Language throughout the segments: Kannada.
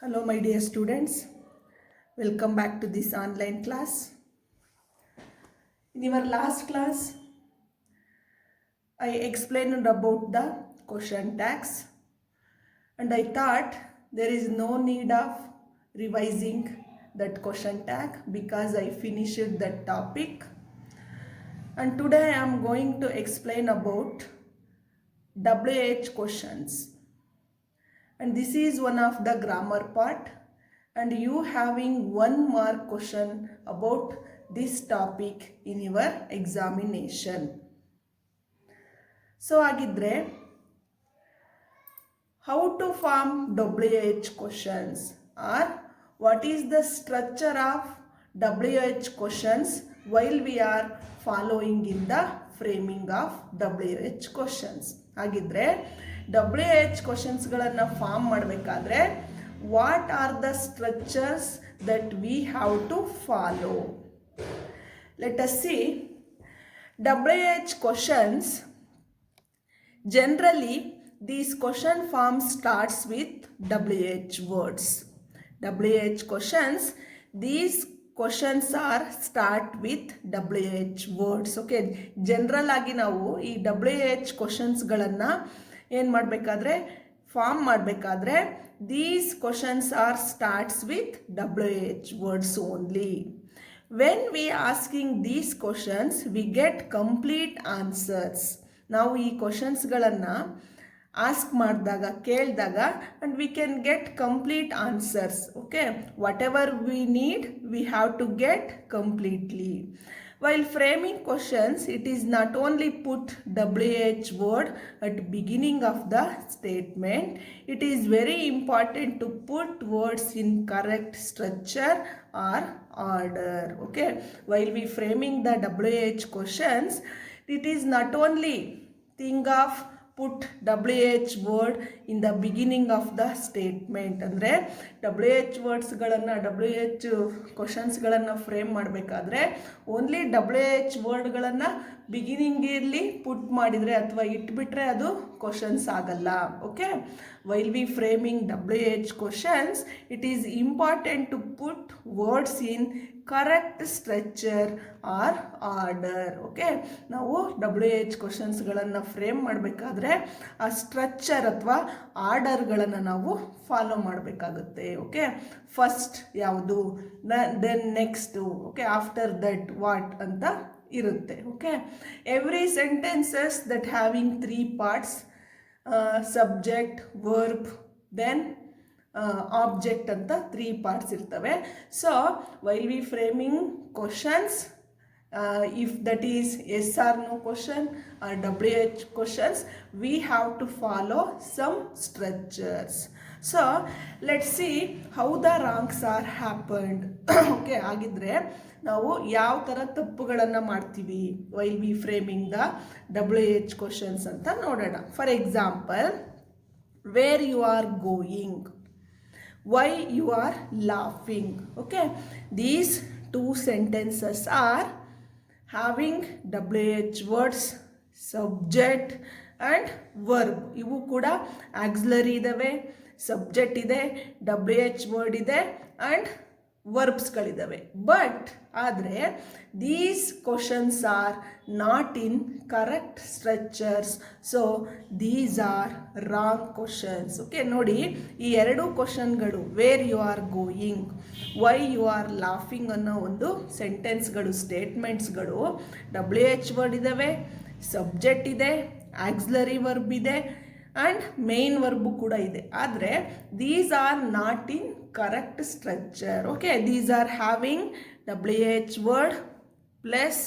Hello, my dear students. Welcome back to this online class. In our last class, I explained about the question tags, and I thought there is no need of revising that question tag because I finished that topic. And today I am going to explain about WH questions. And this is one of the grammar part, and you having 1 mark question about this topic in your examination. So agidre, how to form WH questions, or what is the structure of WH questions while we are following in the framing of WH questions. ಹಾಗಿದ್ರೆ WH ಕ್ವಶನ್ಸ್ಗಳನ್ನು ಫಾರ್ಮ್ ಮಾಡಬೇಕಾದ್ರೆ what are the structures that we have to follow. Let us see WH questions. Generally, these question form starts with WH words. WH questions, these questions are start with WH words. Okay, general ಆಗಿ ನಾವು ಈ WH ಕ್ವಶನ್ಸ್ಗಳನ್ನು ಏನು ಮಾಡಬೇಕಾದ್ರೆ ಫಾರ್ಮ್ ಮಾಡಬೇಕಾದ್ರೆ these questions R starts with WH words only. When we asking these questions, we get complete answers. ನಾವು ಈ ಕ್ವಶನ್ಸ್ಗಳನ್ನು ಆಸ್ಕ್ ಮಾಡಿದಾಗ ಕೇಳಿದಾಗ and we can get complete answers. Okay, whatever we need we have to get completely. While framing questions, it is not only put WH word at beginning of the statement, it is very important to put words in correct structure or order. Okay, while we framing the WH questions, it is not only thing of put WH word in the beginning of the statement. ಅಂದರೆ WH ವರ್ಡ್ಸ್ಗಳನ್ನು WH ಕ್ವಶನ್ಸ್ಗಳನ್ನು ಫ್ರೇಮ್ ಮಾಡಬೇಕಾದ್ರೆ ಓನ್ಲಿ WH ವರ್ಡ್ಗಳನ್ನು ಬಿಗಿನಿಂಗಲ್ಲಿ ಪುಟ್ ಮಾಡಿದರೆ ಅಥವಾ ಇಟ್ಬಿಟ್ರೆ ಅದು ಕ್ವಶನ್ಸ್ ಆಗಲ್ಲ. Okay, while we framing WH questions, it is important to put words in correct structure or order. Okay, ನಾವು WH ಕ್ವಶನ್ಸ್ಗಳನ್ನು ಫ್ರೇಮ್ ಮಾಡಬೇಕಾದ್ರೆ ಆ ಸ್ಟ್ರಕ್ಚರ್ ಅಥವಾ ಆರ್ಡರ್ಗಳನ್ನು ನಾವು ಫಾಲೋ ಮಾಡಬೇಕಾಗುತ್ತೆ. ಓಕೆ, ಫಸ್ಟ್ ಯಾವುದು, then next, okay, after that what ಅಂತ ಇರುತ್ತೆ. Okay, every sentences that having 3 parts, subject, verb, then object ಅಂತ 3 parts ಇರ್ತವೆ. So while we framing questions, if that is yes or no question or WH questions, we have to follow some structures. So let's see how the wrongs are happened. Okay, ಆಗಿದ್ರೆ ನಾವು ಯಾವ ಥರ ತಪ್ಪುಗಳನ್ನು ಮಾಡ್ತೀವಿ while we framing the WH questions ಅಂತ ನೋಡೋಣ. For example, where you are going, why you are laughing. Okay, these 2 sentences are having WH words, subject and verb. ಇವು ಕೂಡ ಆಕ್ಸಿಲರಿ ಇದ್ದಾವೆ, ಸಬ್ಜೆಕ್ಟ್ ಇದೆ, WH ವರ್ಡ್ ಇದೆ ಆ್ಯಂಡ್ ವರ್ಬ್ಸ್ಗಳಿದ್ದಾವೆ. ಬಟ್ ಆದರೆ these questions are not in correct structures, so these are wrong questions. Okay, ನೋಡಿ ಈ 2 ಕ್ವಶನ್ಗಳು, where you are going, why you are laughing ಅನ್ನೋ ಒಂದು ಸೆಂಟೆನ್ಸ್ಗಳು, ಸ್ಟೇಟ್ಮೆಂಟ್ಸ್ಗಳು WH ವರ್ಡ್ ಇದ್ದಾವೆ, ಸಬ್ಜೆಕ್ಟ್ ಇದೆ, ಆಕ್ಸಿಲರಿ ವರ್ಬ್ ಇದೆ ಆ್ಯಂಡ್ ಮೇನ್ ವರ್ಬು ಕೂಡ ಇದೆ. ಆದರೆ these are not in correct structure. Okay, these are having WH word plus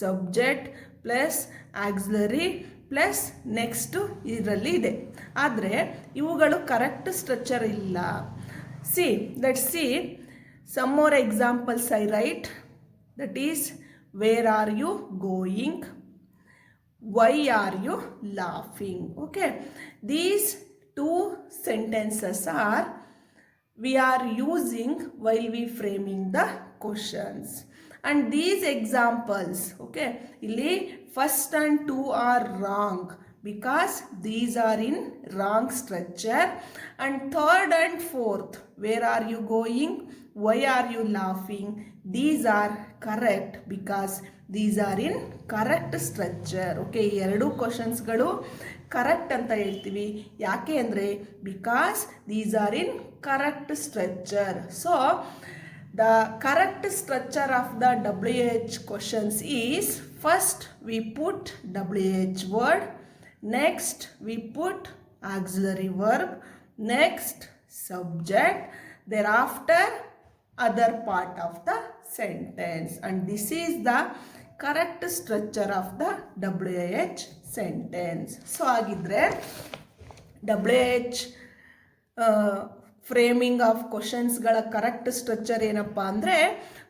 subject plus auxiliary plus next ಇದರಲ್ಲಿ ಇದೆ. ಆದರೆ ಇವುಗಳು ಕರೆಕ್ಟ್ ಸ್ಟ್ರಕ್ಚರ್ ಇಲ್ಲ. See, let's see some more examples I write. That is, where are you going, why are you laughing. Okay, these 2 sentences are we are using while we framing the questions, and these examples, okay, ಇಲ್ಲಿ first and 2 are wrong because these are in wrong structure. And third and fourth, where are you going, why are you laughing, these are correct because these are in correct structure. Okay, ಈ ಎರಡು ಕ್ವಶನ್ಸ್ಗಳು ಕರೆಕ್ಟ್ ಅಂತ ಹೇಳ್ತೀವಿ. ಯಾಕೆ ಅಂದರೆ because these are in correct structure. So the correct structure of the WH questions is, first we put WH word, next we put auxiliary verb, next subject, thereafter other part of the sentence, and this is the correct structure of the WH sentence. So agidre WH framing of ಕ್ವಶನ್ಸ್ಗಳ ಕರೆಕ್ಟ್ ಸ್ಟ್ರಕ್ಚರ್ ಏನಪ್ಪ ಅಂದರೆ,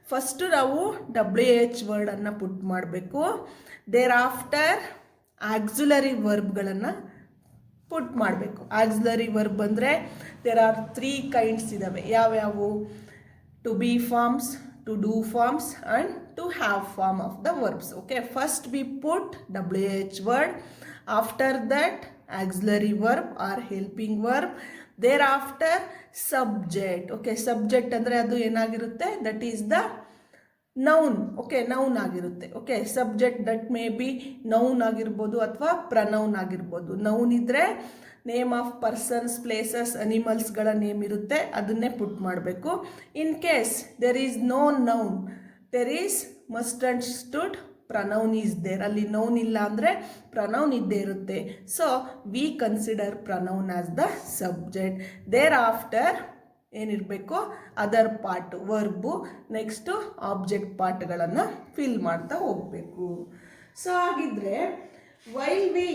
ಫಸ್ಟು ನಾವು WH ವರ್ಡನ್ನು ಪುಟ್ ಮಾಡಬೇಕು. ದೇರ್ ಆಫ್ಟರ್ ಆಕ್ಸುಲರಿ ವರ್ಬ್ಗಳನ್ನು ಪುಟ್ ಮಾಡಬೇಕು. ಆಕ್ಸುಲರಿ ವರ್ಬ್ ಅಂದರೆ ದೇರ್ ಆರ್ 3 ಕೈಂಡ್ಸ್ ಇದ್ದಾವೆ. ಯಾವ್ಯಾವು? To be forms, to do forms and to have form of the verbs. Okay, first we put WH word, after that auxiliary verb or helping verb, thereafter subject. Okay, subject ಅಂದರೆ ಅದು ಏನಾಗಿರುತ್ತೆ, that is the noun. Okay, noun ಆಗಿರುತ್ತೆ. Okay, subject that may be noun ಆಗಿರ್ಬೋದು ಅಥವಾ ಪ್ರನೌನ್ ಆಗಿರ್ಬೋದು. ನೌನ್ ಇದ್ದರೆ name of persons, places, ಅನಿಮಲ್ಸ್ಗಳ name ಇರುತ್ತೆ, ಅದನ್ನೇ ಪುಟ್ ಮಾಡಬೇಕು. In case there is no noun, there is must and should pronoun is there. ಅಲ್ಲಿ ನೌನ್ ಇಲ್ಲ ಅಂದರೆ ಪ್ರನೌನ್ ಇದ್ದೇ ಇರುತ್ತೆ. So we consider pronoun as the subject. Thereafter ಏನಿರಬೇಕು, other part, verb, next object ಪಾರ್ಟ್ಗಳನ್ನು ಫಿಲ್ ಮಾಡ್ತಾ ಹೋಗಬೇಕು. ಸೊ ಹಾಗಿದ್ರೆ while we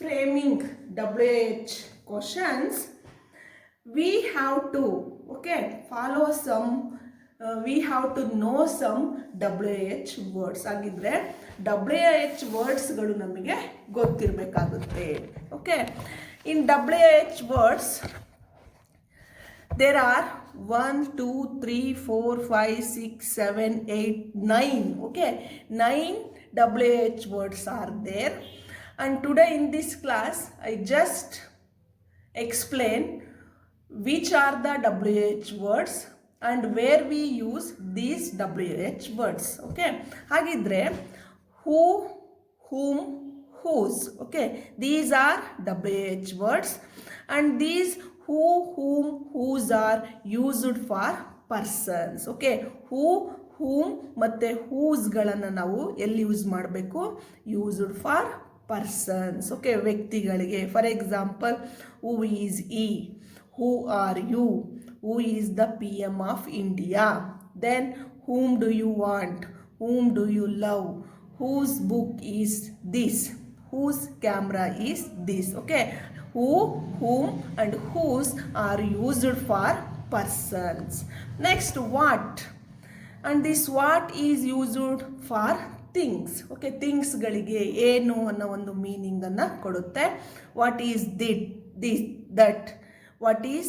framing WH questions, we have to follow some, we have to know some WH words. ಆಗಿದ್ರೆ WH ವರ್ಡ್ಸ್ಗಳು ನಮಗೆ ಗೊತ್ತಿರಬೇಕಾಗುತ್ತೆ. Okay, in WH words there are 1 2 3 4 5 6 7 8 9. Okay, 9 WH words are there, and today in this class I just explain which are the WH words and where we use these WH words. Okay, ಹಾಗಿದ್ರೆ who, whom, whose. Okay, these are WH words, and these who, whom, whose are used for persons. Okay, who, whom ಮತ್ತು whoseಗಳನ್ನು ನಾವು ಎಲ್ಲಿ ಯೂಸ್ ಮಾಡಬೇಕು, used for persons. ಓಕೆ, ವ್ಯಕ್ತಿಗಳಿಗೆ. For example, who is he, who are you, who is the PM of India. Then whom do you want, whom do you love, whose book is this, whose camera is this. Okay, who, whom and whose are used for persons. Next, what, and this what is used for things. Okay, thingsಗಳಿಗೆ ಏನು ಅನ್ನೋ ಒಂದು ಮೀನಿಂಗನ್ನು ಕೊಡುತ್ತೆ. What is this, that. What is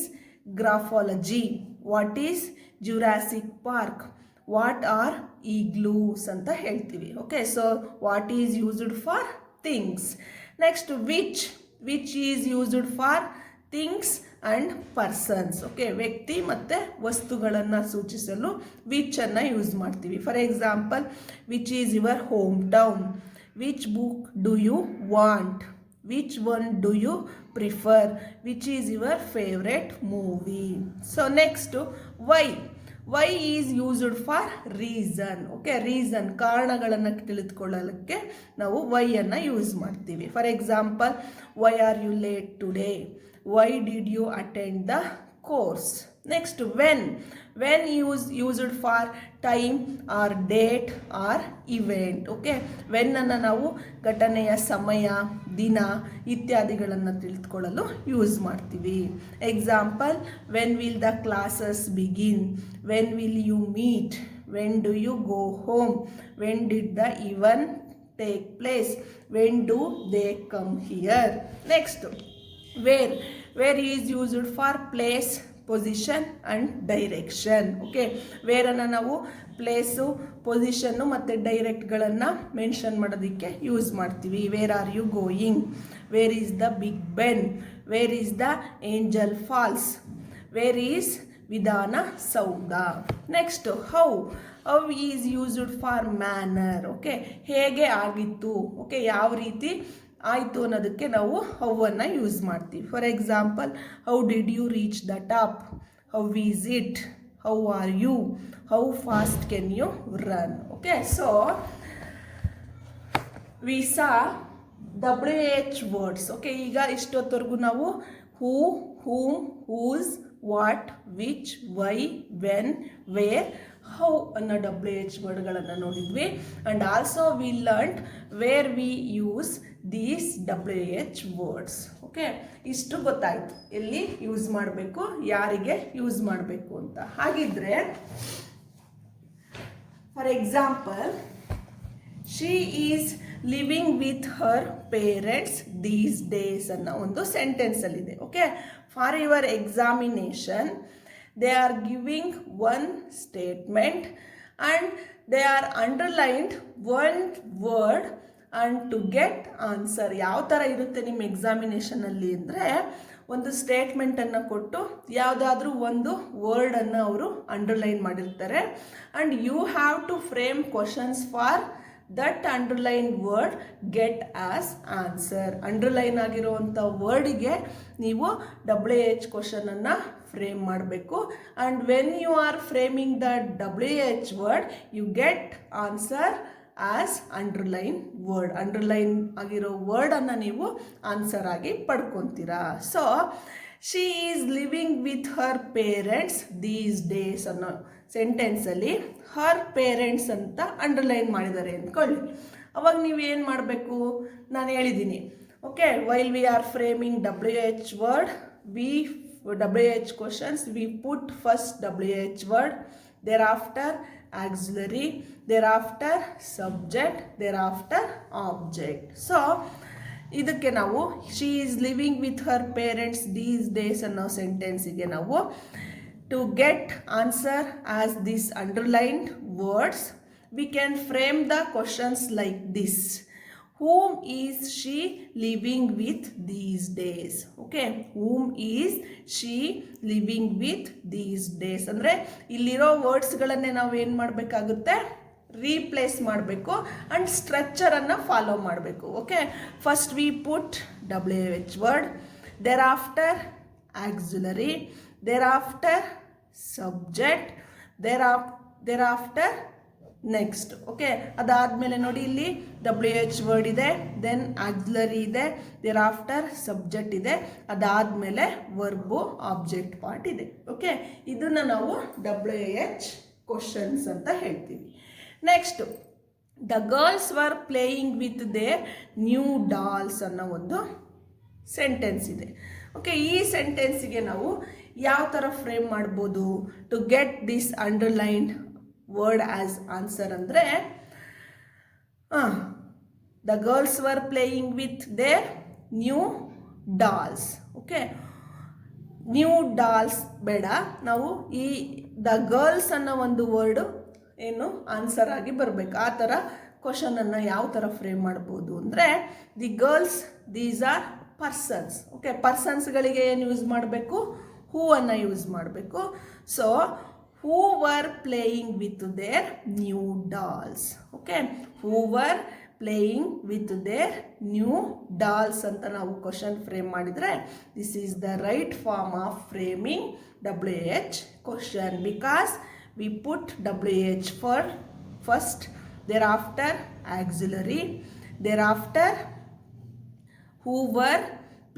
graphology, what is Jurassic Park, what are igloos ಅಂತ ಹೇಳ್ತೀವಿ. Okay, so what is used for things. Next which is used for things and persons. Okay, ವ್ಯಕ್ತಿ ಮತ್ತು ವಸ್ತುಗಳನ್ನು ಸೂಚಿಸಲು ವಿಚನ್ನು ಯೂಸ್ ಮಾಡ್ತೀವಿ. For example, which is your home town, which book do you want, which one do you prefer, which is your favorite movie. So next, why is used for reason. Okay, reason, ಕಾರಣಗಳನ್ನು ತಿಳಿದುಕೊಳ್ಳಲಿಕ್ಕೆ ನಾವು why ಅನ್ನು ಯೂಸ್ ಮಾಡ್ತೀವಿ. For example, why are you late today, why did you attend the course. Next, when used for time or date or event. Okay, when ಅನ್ನು ನಾವು ಘಟನೆಯ ಸಮಯ, ದಿನ ಇತ್ಯಾದಿಗಳನ್ನು ತಿಳಿದುಕೊಳ್ಳಲು ಯೂಸ್ ಮಾಡ್ತೀವಿ. Example, when will the classes begin, when will you meet, when do you go home, when did the event take place, when do they come here. Next, where is used for place, position and direction. Okay, ವೇರನ್ನು ನಾವು ಪ್ಲೇಸು, ಪೊಸಿಷನ್ನು ಮತ್ತು ಡೈರೆಕ್ಟ್ಗಳನ್ನು ಮೆನ್ಷನ್ ಮಾಡೋದಕ್ಕೆ ಯೂಸ್ ಮಾಡ್ತೀವಿ. Where are you going, where is the Big Ben, wear is the Angel Falls, where is Vidhana Soudha. Next how is used for manner. Okay, ಹೇಗೆ ಆಗಿತ್ತು, ಓಕೆ ಯಾವ ರೀತಿ ಆಯಿತು ಅನ್ನೋದಕ್ಕೆ ನಾವು ಹೌವನ್ನು ಯೂಸ್ ಮಾಡ್ತೀವಿ. For example, how did you reach the top, how is it, how are you, how fast can you run. Okay, so we saw WH words. Okay, ಈಗ ಇಷ್ಟೊತ್ತವರೆಗೂ ನಾವು who, whom, whose, what, which, why, when, where, how ಅನ್ನೋ WH ವರ್ಡ್ಗಳನ್ನು ನೋಡಿದ್ವಿ. And also we learned where we use these WH words. Okay, ಇಷ್ಟು ಗೊತ್ತಾಯಿತು ಎಲ್ಲಿ ಯೂಸ್ ಮಾಡಬೇಕು, ಯಾರಿಗೆ ಯೂಸ್ ಮಾಡಬೇಕು ಅಂತ. ಹಾಗಿದ್ರೆ for example, she is living with her parents these days ಅನ್ನೋ ಒಂದು ಸೆಂಟೆನ್ಸಲ್ಲಿದೆ. Okay, for your examination they are giving one statement and they are underlined one word and to get answer. ಯಾವ ಥರ ಇರುತ್ತೆ ನಿಮ್ಮ ಎಕ್ಸಾಮಿನೇಷನಲ್ಲಿ ಅಂದರೆ, ಒಂದು ಸ್ಟೇಟ್ಮೆಂಟನ್ನು ಕೊಟ್ಟು ಯಾವುದಾದ್ರೂ ಒಂದು ವರ್ಡನ್ನು ಅವರು ಅಂಡರ್ಲೈನ್ ಮಾಡಿರ್ತಾರೆ and you have to frame questions for that underline word get as answer. Underline ಆಗಿರುವಂಥ ವರ್ಡಿಗೆ ನೀವು WH ಕ್ವಶನನ್ನು ಫ್ರೇಮ್ ಮಾಡಬೇಕು. And when you are framing the WH word you get answer as underline word. Underline ಆಗಿರೋ ವರ್ಡನ್ನು ನೀವು ಆನ್ಸರ್ ಆಗಿ ಪಡ್ಕೊತೀರಾ. So she is living with her parents these days ಅನ್ನೋ ಸೆಂಟೆನ್ಸಲ್ಲಿ ಹರ್ ಪೇರೆಂಟ್ಸ್ ಅಂತ ಅಂಡರ್ಲೈನ್ ಮಾಡಿದ್ದಾರೆ ಅಂದ್ಕೊಳ್ಳಿ. ಅವಾಗ ನೀವು ಏನು ಮಾಡಬೇಕು, ನಾನು ಹೇಳಿದ್ದೀನಿ. Okay, while we are framing WH word, WH questions, we put first WH word, thereafter auxiliary, thereafter subject, thereafter object. So ಇದಕ್ಕೆ ನಾವು she is living with her parents these days ಅನ್ನೋ ಸೆಂಟೆನ್ಸಿಗೆ ನಾವು to get answer as this underlined words we can frame the questions like this. Whom is she living with these days? Okay, whom is she living with these days ಅಂದರೆ ಇಲ್ಲಿರೋ ವರ್ಡ್ಸ್ಗಳನ್ನೇ ನಾವು ಏನು ಮಾಡಬೇಕಾಗುತ್ತೆ, ರೀಪ್ಲೇಸ್ ಮಾಡಬೇಕು ಆ್ಯಂಡ್ ಸ್ಟ್ರಕ್ಚರನ್ನು ಫಾಲೋ ಮಾಡಬೇಕು. Okay, first we put WH word, there after auxiliary, thereafter subject, thereafter next. Okay, ಅದಾದಮೇಲೆ ನೋಡಿ ಇಲ್ಲಿ WH ವರ್ಡ್ ಇದೆ, ದೆನ್ ಆಕ್ಸಿಲರಿ ಇದೆ, ದೇರ್ ಆಫ್ಟರ್ ಸಬ್ಜೆಕ್ಟ್ ಇದೆ, ಅದಾದಮೇಲೆ ವರ್ಬು ಆಬ್ಜೆಕ್ಟ್ ಪಾರ್ಟ್ ಇದೆ. ಓಕೆ, ಇದನ್ನು ನಾವು WH ಕ್ವಶನ್ಸ್ ಅಂತ ಹೇಳ್ತೀವಿ. Next, the girls were playing with their new dolls ಅನ್ನೋ ಒಂದು ಸೆಂಟೆನ್ಸ್ ಇದೆ. ಓಕೆ, ಈ ಸೆಂಟೆನ್ಸಿಗೆ ನಾವು ಯಾವ ಥರ ಫ್ರೇಮ್ ಮಾಡ್ಬೋದು to get this underlined word as answer ಅಂದರೆ, the girls were playing with their new dolls. Okay, new dolls ಬೇಡ, ನಾವು ಈ ದ ಗರ್ಲ್ಸ್ ಅನ್ನೋ ಒಂದು ವರ್ಡು ಏನು ಆನ್ಸರ್ ಆಗಿ ಬರಬೇಕು. ಆ ಥರ ಕ್ವಶನನ್ನು ಯಾವ ಥರ ಫ್ರೇಮ್ ಮಾಡ್ಬೋದು ಅಂದರೆ, the girls these are persons. Okay, ಪರ್ಸನ್ಸ್ಗಳಿಗೆ ಏನು ಯೂಸ್ ಮಾಡಬೇಕು, ಹೂವನ್ನು ಯೂಸ್ ಮಾಡಬೇಕು. So who were playing with their new dolls. Okay, who were playing with their new dolls ಅಂತ ನಾವು ಕ್ವಶನ್ ಫ್ರೇಮ್ ಮಾಡಿದರೆ this is the right form of framing WH question because we put WH for first, thereafter auxiliary, thereafter who were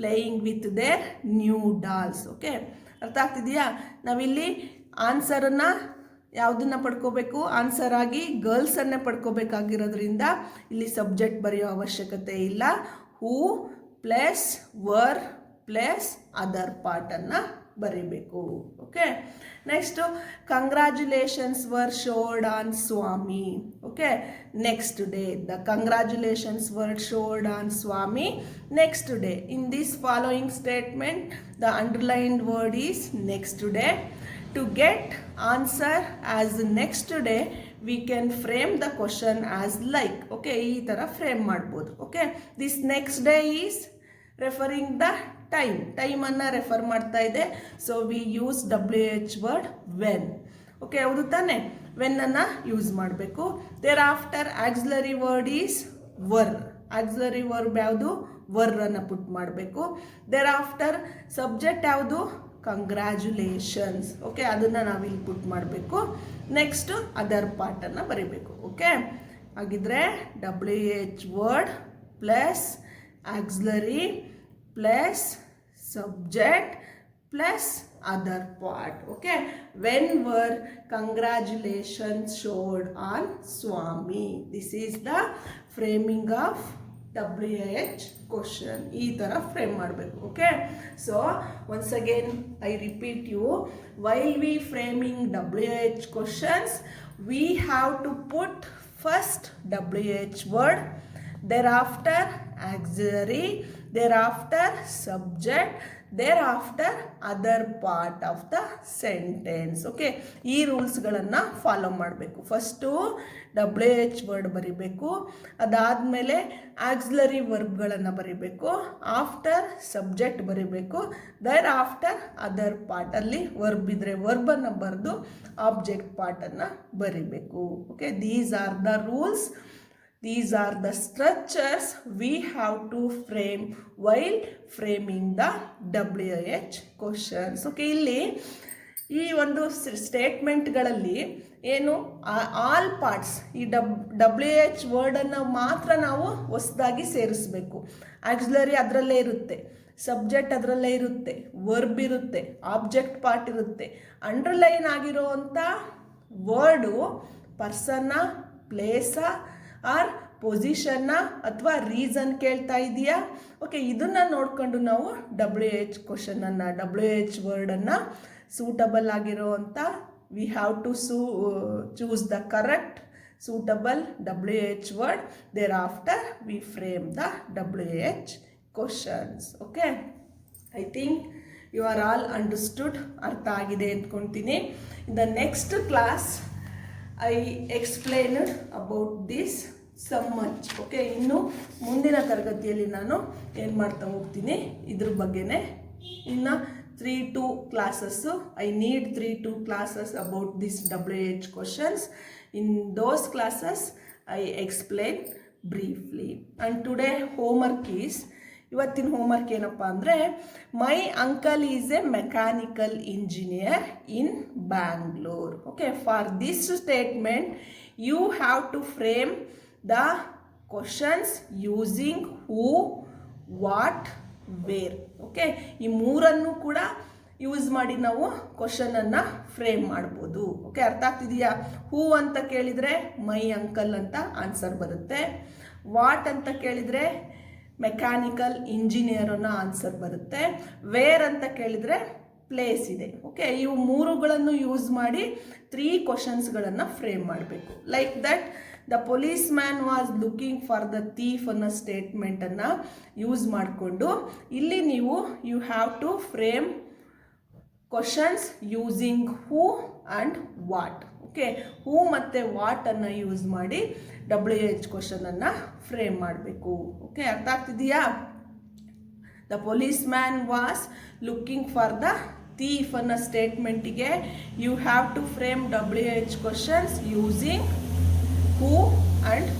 playing with their new dolls. Okay, ಅರ್ಥ ಆಗ್ತಿದೆಯಾ? ನಾವಿಲ್ಲಿ ಆನ್ಸರನ್ನು ಯಾವುದನ್ನು ಪಡ್ಕೋಬೇಕು, ಆನ್ಸರ್ ಆಗಿ ಗರ್ಲ್ಸನ್ನೇ ಪಡ್ಕೋಬೇಕಾಗಿರೋದ್ರಿಂದ ಇಲ್ಲಿ ಸಬ್ಜೆಕ್ಟ್ ಬರೆಯೋ ಅವಶ್ಯಕತೆ ಇಲ್ಲ. Who plus were plus other ಪಾರ್ಟನ್ನು ಬರೀಬೇಕು. Okay, next congratulations were showered on Swami. Okay, next day the congratulations were showered on Swami next day. In this following statement the underlined word is next day. To get answer as next day, we can frame the question as like. Okay, ಈ ಥರ ಫ್ರೇಮ್ ಮಾಡ್ಬೋದು. Okay, this next day is referring the ಟೈಮನ್ನು ರೆಫರ್ ಮಾಡ್ತಾ ಇದೆ. So we use WH word when. Okay, ಹೌದು ತಾನೆ, ವೆನ್ನನ್ನು ಯೂಸ್ ಮಾಡಬೇಕು. Thereafter auxiliary word is were. Auxiliary verb ಯಾವುದು? ವರ್ ಅನ್ನು ಪುಟ್ ಮಾಡಬೇಕು. ದೇರ್ ಆಫ್ಟರ್ ಸಬ್ಜೆಕ್ಟ್ ಯಾವುದು? ಕಂಗ್ರ್ಯಾಚುಲೇಷನ್ಸ್. ಓಕೆ, ಅದನ್ನು ನಾವಿಲ್ಲಿ ಪುಟ್ ಮಾಡಬೇಕು. ನೆಕ್ಸ್ಟು ಅದರ್ ಪಾರ್ಟನ್ನು ಬರೀಬೇಕು. ಓಕೆ, ಹಾಗಿದ್ರೆ WH word plus auxiliary plus subject plus other part. Okay, when were congratulations showered on Swami. This is the framing of WH question. ಈ ಥರ ಫ್ರೇಮ್ ಮಾಡಬೇಕು. Okay, so once again I repeat you, while we framing WH questions we have to put first WH word, thereafter auxiliary, thereafter subject, thereafter other part of the sentence. Okay, ಈ ರೂಲ್ಸ್ಗಳನ್ನು ಫಾಲೋ ಮಾಡಬೇಕು. ಫಸ್ಟು WH ವರ್ಡ್ ಬರಿಬೇಕು, ಅದಾದಮೇಲೆ ಆಕ್ಸಿಲರಿ ವರ್ಬ್ಗಳನ್ನು ಬರಿಬೇಕು, ಆಫ್ಟರ್ ಸಬ್ಜೆಕ್ಟ್ ಬರಿಬೇಕು, ದೇರ್ ಆಫ್ಟರ್ ಅದರ್ ಪಾರ್ಟಲ್ಲಿ ವರ್ಬ್ ಇದ್ದರೆ ವರ್ಬನ್ನು ಬರೆದು ಆಬ್ಜೆಕ್ಟ್ ಪಾರ್ಟನ್ನು ಬರಿಬೇಕು. Okay, these are the rules. These are the structures we have to frame while framing the WH questions. Okay, ಇಲ್ಲಿ ಈ ಒಂದು ಸ್ಟೇಟ್ಮೆಂಟ್ಗಳಲ್ಲಿ ಏನು ಆಲ್ ಪಾರ್ಟ್ಸ್, ಈ WH ವರ್ಡನ್ನು ಮಾತ್ರ ನಾವು ಹೊಸದಾಗಿ ಸೇರಿಸಬೇಕು. ಆಕ್ಸಿಲರಿ ಅದರಲ್ಲೇ ಇರುತ್ತೆ, ಸಬ್ಜೆಕ್ಟ್ ಅದರಲ್ಲೇ ಇರುತ್ತೆ, ವರ್ಬ್ ಇರುತ್ತೆ, ಆಬ್ಜೆಕ್ಟ್ ಪಾರ್ಟ್ ಇರುತ್ತೆ. ಅಂಡರ್ಲೈನ್ ಆಗಿರೋವಂಥ ವರ್ಡು ಪರ್ಸನ್ನ, ಪ್ಲೇಸ ಆರ್ ಪೊಸಿಷನ್ನ ಅಥವಾ ರೀಸನ್ ಕೇಳ್ತಾ ಇದೆಯಾ? ಓಕೆ, ಇದನ್ನು ನೋಡಿಕೊಂಡು ನಾವು WH ಕ್ವಶನನ್ನು, WH ವರ್ಡನ್ನು ಸೂಟಬಲ್ ಆಗಿರೋ ಅಂತ we have to choose the correct suitable WH word. There after we frame the WH questions. Okay, I think you are all understood. ಅರ್ಥ ಆಗಿದೆ ಅಂದ್ಕೊಳ್ತೀನಿ. In the next class I explained about this some much. Okay, ಇನ್ನು ಮುಂದಿನ ತರಗತಿಯಲ್ಲಿ ನಾನು ಏನು ಮಾಡ್ತಾ ಹೋಗ್ತೀನಿ ಇದ್ರ ಬಗ್ಗೆನೇ. ಇನ್ನು 3-2 classes, I need 3-2 classes about this WH questions. In those classes I explain briefly. And today homework is, ಇವತ್ತಿನ ಹೋಮ್ವರ್ಕ್ ಏನಪ್ಪ ಅಂದರೆ, my uncle is a mechanical engineer in Bangalore. Okay, for this statement you have to frame the questions using who, what, where. Okay, ಈ ಮೂರನ್ನು ಕೂಡ ಯೂಸ್ ಮಾಡಿ ನಾವು ಕ್ವಶನನ್ನು ಫ್ರೇಮ್ ಮಾಡ್ಬೋದು. ಓಕೆ, ಅರ್ಥ ಆಗ್ತಿದೆಯಾ? ಹೂ ಅಂತ ಕೇಳಿದರೆ ಮೈ ಅಂಕಲ್ ಅಂತ ಆನ್ಸರ್ ಬರುತ್ತೆ. ವಾಟ್ ಅಂತ ಕೇಳಿದರೆ ಮೆಕ್ಯಾನಿಕಲ್ ಇಂಜಿನಿಯರ್ ಅನ್ನೋ ಆನ್ಸರ್ ಬರುತ್ತೆ. ವೇರ್ ಅಂತ ಕೇಳಿದರೆ ಪ್ಲೇಸ್ ಇದೆ. ಓಕೆ, ಇವು ಮೂರುಗಳನ್ನು ಯೂಸ್ ಮಾಡಿ 3 ಕ್ವಶನ್ಸ್ಗಳನ್ನು ಫ್ರೇಮ್ ಮಾಡಬೇಕು. Like that the police man was looking for the thief ಅನ್ನೋ ಸ್ಟೇಟ್ಮೆಂಟನ್ನು ಯೂಸ್ ಮಾಡಿಕೊಂಡು ಇಲ್ಲಿ ನೀವು you have to frame questions using who and what. Okay, who ಮತ್ತು ವಾಟನ್ನು ಯೂಸ್ ಮಾಡಿ WH ಕ್ವಶನನ್ನು ಫ್ರೇಮ್ ಮಾಡಬೇಕು. ಓಕೆ, ಅರ್ಥ ಆಗ್ತಿದೆಯಾ? The police man was looking for the thief ಅನ್ನೋ ಸ್ಟೇಟ್ಮೆಂಟಿಗೆ you have to frame WH questions using who and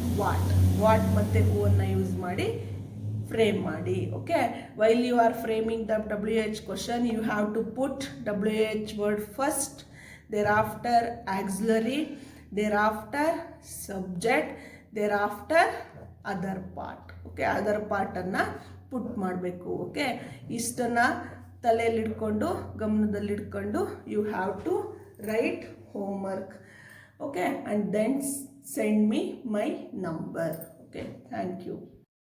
what ಮತ್ತು ಹೂ ಅನ್ನು ಯೂಸ್ ಮಾಡಿ ಫ್ರೇಮ್ ಮಾಡಿ. Okay, while you are framing the WH question you have to put WH word first, thereafter auxiliary, thereafter subject, thereafter other part. Okay, other ಪಾರ್ಟನ್ನು ಪುಟ್ ಮಾಡಬೇಕು. ಓಕೆ, ಇಷ್ಟನ್ನು ತಲೆಯಲ್ಲಿಡ್ಕೊಂಡು ಗಮನದಲ್ಲಿಡ್ಕೊಂಡು you have to write homework. Okay, and then send me my number. Okay, thank you.